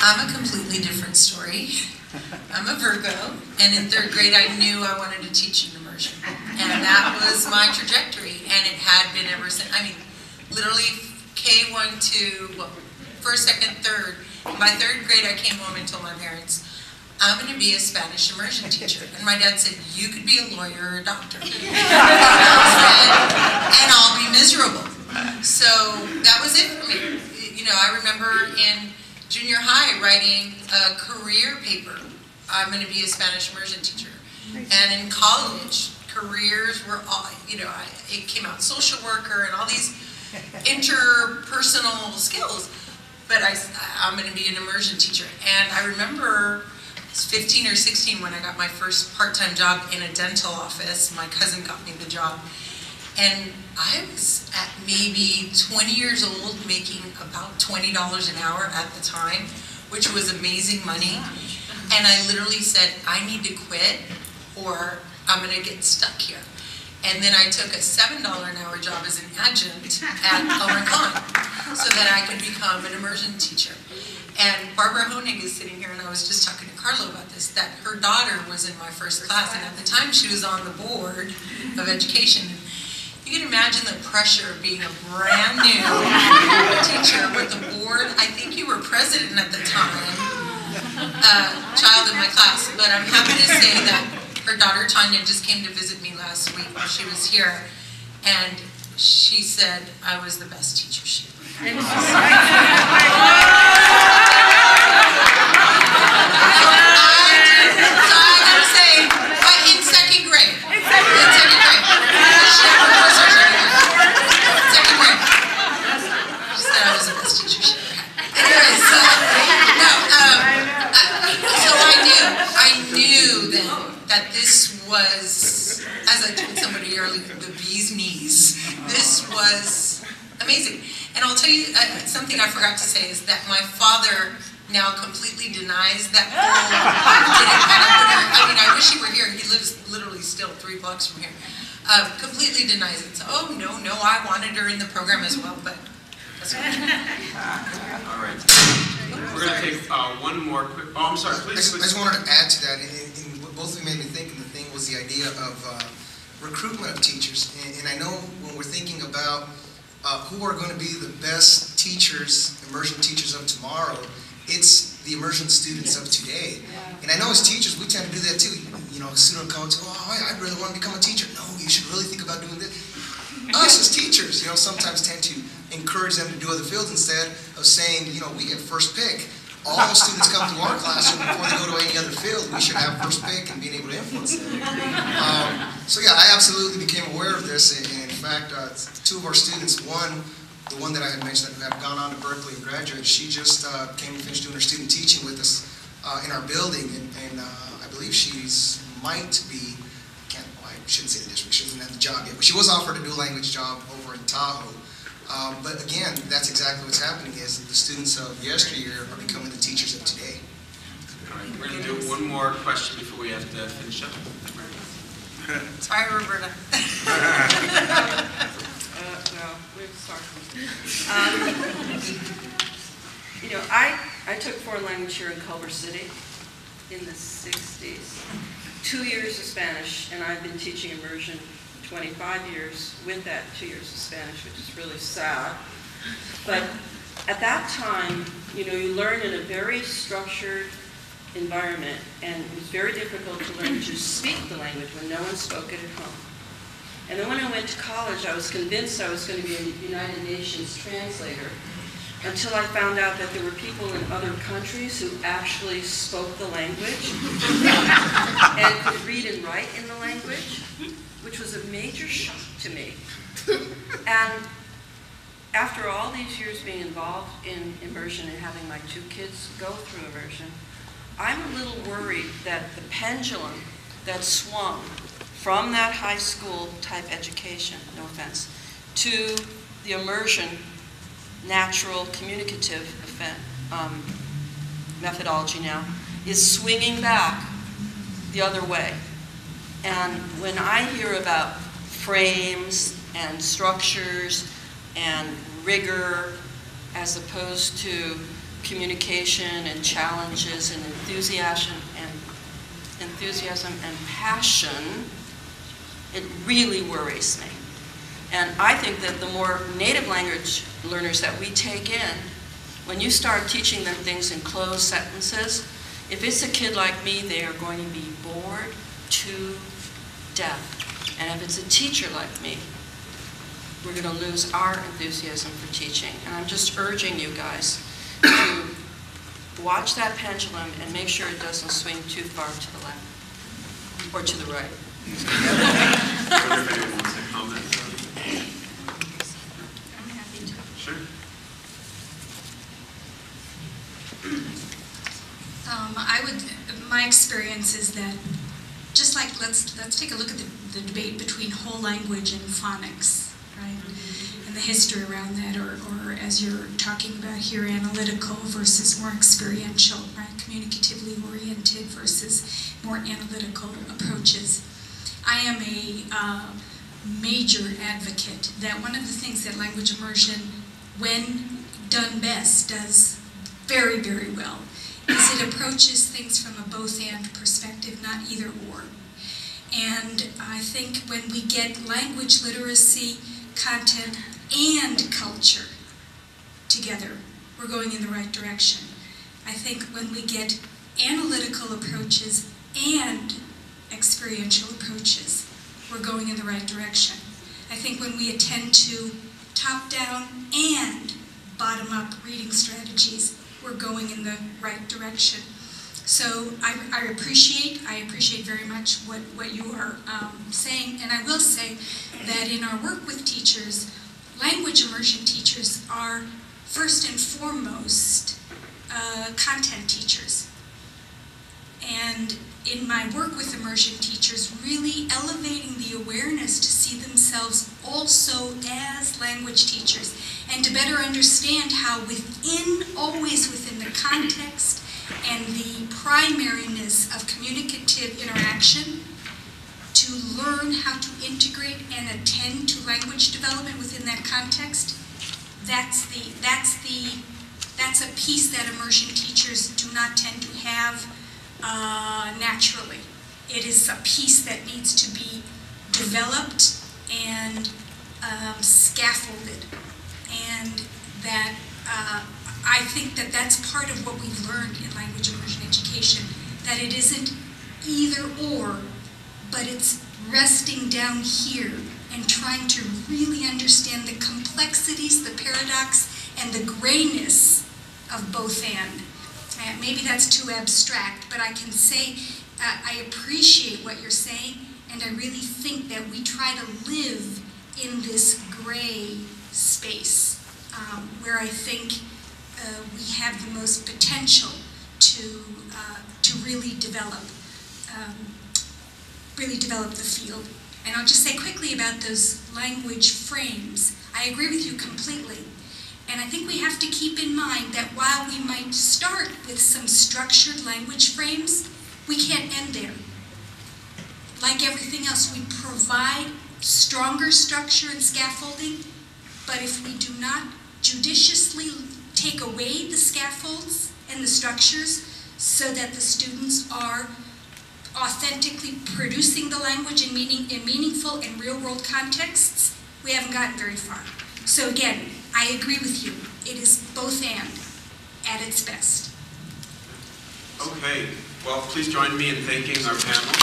I'm a completely different story. I'm a Virgo, and in 3rd grade I knew I wanted to teach in immersion. And that was my trajectory, and it had been ever since. I mean, literally K1 to, well, 1st, 2nd, 3rd. By 3rd grade I came home and told my parents, I'm going to be a Spanish immersion teacher. And my dad said, you could be a lawyer or a doctor. And I'll be miserable. So that was it for me. You know, I remember in junior high writing a career paper. I'm going to be a Spanish immersion teacher. And in college, careers were all, you know, it came out social worker and all these interpersonal skills. But I'm going to be an immersion teacher. And I remember I was 15 or 16 when I got my first part-time job in a dental office. My cousin got me the job. And I was at maybe 20 years old making about $20 an hour at the time, which was amazing money. And I literally said, I need to quit or I'm going to get stuck here. And then I took a $7 an hour job as an adjunct at Orihuela so that I could become an immersion teacher. And Barbara Honig is sitting here, and I was just talking to Karlo about this, that her daughter was in my first class, and at the time she was on the board of education. You can imagine the pressure of being a brand new teacher with the board. I think you were president at the time, child in my class, but I'm happy to say that her daughter Tanya just came to visit me last week when she was here, and she said I was the best teacher she ever had. So I gotta say, in 2nd grade. In 2nd grade. She had professors anyway. 2nd grade. She said I was the best teacher she ever had. Anyway, so I knew then that this was, as I told somebody earlier, the bee's knees. This was amazing. And I'll tell you something I forgot to say is that my father now completely denies that whole I mean, I wish he were here. He lives literally still 3 blocks from here. Completely denies it. So, oh, no, I wanted her in the program as well, but that's not true. All right. We're going to take one more quick... Oh, I'm sorry, please. I just wanted to add to that, and what both of you made me think of the thing was the idea of recruitment of teachers. And I know when we're thinking about who are going to be the best teachers, immersion teachers of tomorrow, it's the immersion students of today. And I know as teachers, we tend to do that too. You know, a student comes, oh, I really want to become a teacher. No, you should really think about doing this. Us as teachers, you know, sometimes tend to encourage them to do other fields instead of saying, you know, we get first pick. All students come to our classroom before they go to any other field. We should have first pick and being able to influence them. So yeah, I absolutely became aware of this. And in fact, 2 of our students, the one that I had mentioned that have gone on to Berkeley and graduated, she just came and finished doing her student teaching with us in our building. And I believe she's might be, I shouldn't say the district, she doesn't have the job yet, but she was offered a dual language job over in Tahoe. But again, that's exactly what's happening is the students of yesteryear are becoming the teachers of today. All right, we're going to do one more question before we have to finish up. Sorry, Roberta. No, we'll start. You know, I took foreign language here in Culver City in the 60s. 2 years of Spanish, and I've been teaching immersion 25 years with that 2 years of Spanish, which is really sad. But at that time, you know, you learn in a very structured environment, and it was very difficult to learn to speak the language when no one spoke it at home. And then when I went to college, I was convinced I was going to be a United Nations translator until I found out that there were people in other countries who actually spoke the language and could read and write in the language, which was a major shock to me. And after all these years being involved in immersion and having my 2 kids go through immersion, I'm a little worried that the pendulum that swung from that high school type education, no offense, to the immersion natural communicative methodology now is swinging back the other way. And when I hear about frames and structures and rigor as opposed to communication and challenges and enthusiasm and passion, it really worries me. And I think that the more native language learners that we take in, when you start teaching them things in closed sentences, if it's a kid like me, they are going to be bored to death. And if it's a teacher like me, we're going to lose our enthusiasm for teaching. And I'm just urging you guys to watch that pendulum and make sure it doesn't swing too far to the left or to the right. I wonder if anyone wants to comment. I'm happy to. Sure. My experience is that, just like, let's take a look at the debate between whole language and phonics, right? And the history around that, or as you're talking about here, analytical versus more experiential, right? Communicatively oriented versus more analytical approaches. I am a major advocate that one of the things that language immersion, when done best, does very, very well, is it approaches things from a both-and perspective, not either-or. And I think when we get language literacy, content, and culture together, we're going in the right direction. I think when we get analytical approaches and experiential approaches, we're going in the right direction. I think when we attend to top-down and bottom-up reading strategies, we're going in the right direction. So I appreciate very much what you are saying, and I will say that in our work with teachers, language immersion teachers are first and foremost content teachers. And in my work with immersion teachers, really elevating the awareness to see themselves also as language teachers, and to better understand how always within the context and the primariness of communicative interaction, to learn how to integrate and attend to language development within that context, that's a piece that immersion teachers do not tend to have naturally. It is a piece that needs to be developed and scaffolded, and that I think that that's part of what we've learned in language immersion education, that it isn't either or, but it's resting down here and trying to really understand the complexities, the paradox, and the grayness of both and. Maybe that's too abstract, but I can say I appreciate what you're saying, and I really think that we try to live in this gray space where I think we have the most potential to really develop the field. And I'll just say quickly about those language frames. I agree with you completely. And I think we have to keep in mind that while we might start with some structured language frames, we can't end there. Like everything else, we provide stronger structure and scaffolding, but if we do not judiciously take away the scaffolds and the structures so that the students are authentically producing the language in meaningful and real-world contexts, we haven't gotten very far. So again, I agree with you. It is both and at its best. Okay. Well, please join me in thanking our panel.